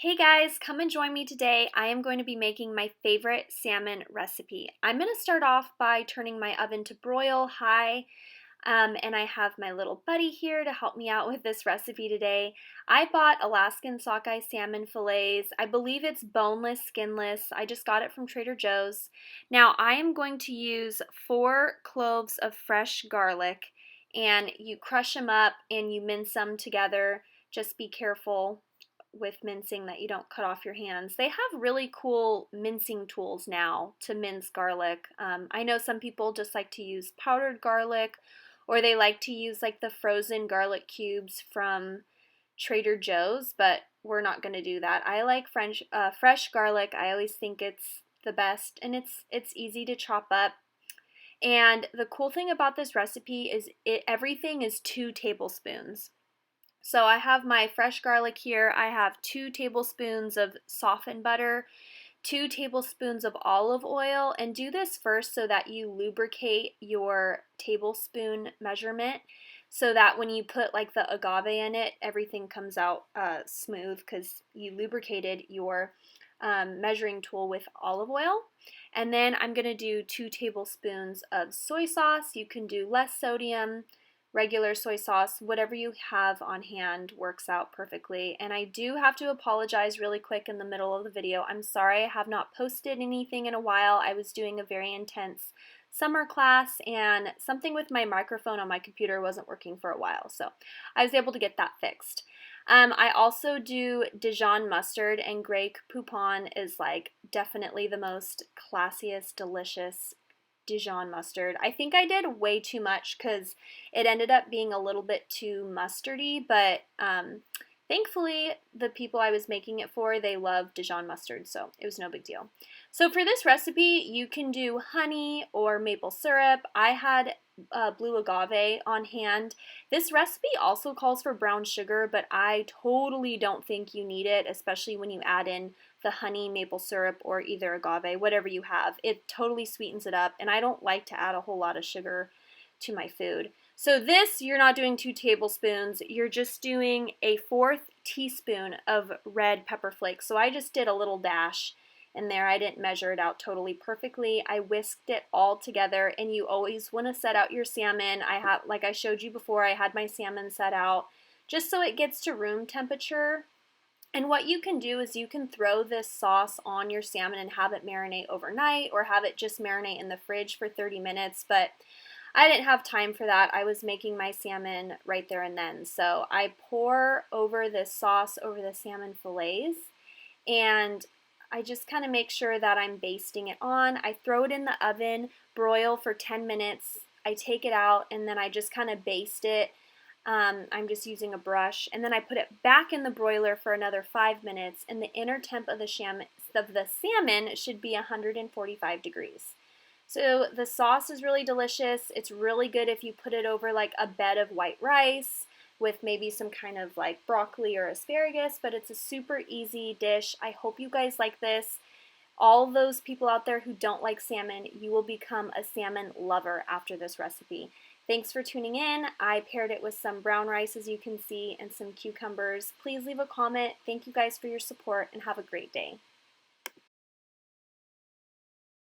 Hey guys, come and join me today. I am going to be making my favorite salmon recipe. I'm going to start off by turning my oven to broil high, and I have my little buddy here to help me out with this recipe today. I bought Alaskan sockeye salmon fillets. I believe it's boneless, skinless. I just got it from Trader Joe's. Now I am going to use 4 cloves of fresh garlic, and you crush them up and you mince them together. Just be careful with mincing that you don't cut off your hands. They have really cool mincing tools now to mince garlic. I know some people just like to use powdered garlic, or they like to use like the frozen garlic cubes from Trader Joe's, but we're not going to do that. I like fresh garlic. I always think it's the best, and it's easy to chop up. And the cool thing about this recipe is everything is 2 tablespoons. So I have my fresh garlic here. I have 2 tablespoons of softened butter, 2 tablespoons of olive oil, and do this first so that you lubricate your tablespoon measurement so that when you put like the agave in it, everything comes out smooth because you lubricated your measuring tool with olive oil. And then I'm going to do 2 tablespoons of soy sauce. You can do less sodium, regular soy sauce, whatever you have on hand works out perfectly. And I do have to apologize really quick in the middle of the video. I'm sorry I have not posted anything in a while. I was doing a very intense summer class and something with my microphone on my computer wasn't working for a while, so I was able to get that fixed. I also do Dijon mustard, and Grey Poupon is like definitely the most classiest, delicious Dijon mustard. I think I did way too much because it ended up being a little bit too mustardy, but thankfully the people I was making it for, they love Dijon mustard, so it was no big deal. So for this recipe, you can do honey or maple syrup. I had blue agave on hand. This recipe also calls for brown sugar, but I totally don't think you need it, especially when you add in the honey, maple syrup, or either agave, whatever you have. It totally sweetens it up, and I don't like to add a whole lot of sugar to my food. So this, you're not doing 2 tablespoons, you're just doing a 1/4 teaspoon of red pepper flakes. So I just did a little dash in there. I didn't measure it out totally perfectly. I whisked it all together, and you always want to set out your salmon. Like I showed you before, I had my salmon set out just so it gets to room temperature. And what you can do is you can throw this sauce on your salmon and have it marinate overnight, or have it just marinate in the fridge for 30 minutes, but I didn't have time for that. I was making my salmon right there and then. So I pour over this sauce over the salmon fillets, and I just kind of make sure that I'm basting it on. I throw it in the oven, broil for 10 minutes. I take it out, and then I just kind of baste it. I'm just using a brush, and then I put it back in the broiler for another 5 minutes, and the inner temp of the salmon should be 145 degrees. So the sauce is really delicious. It's really good if you put it over like a bed of white rice with maybe some kind of like broccoli or asparagus, but it's a super easy dish. I hope you guys like this. All those people out there who don't like salmon, you will become a salmon lover after this recipe. Thanks for tuning in. I paired it with some brown rice, as you can see, and some cucumbers. Please leave a comment. Thank you guys for your support, and have a great day.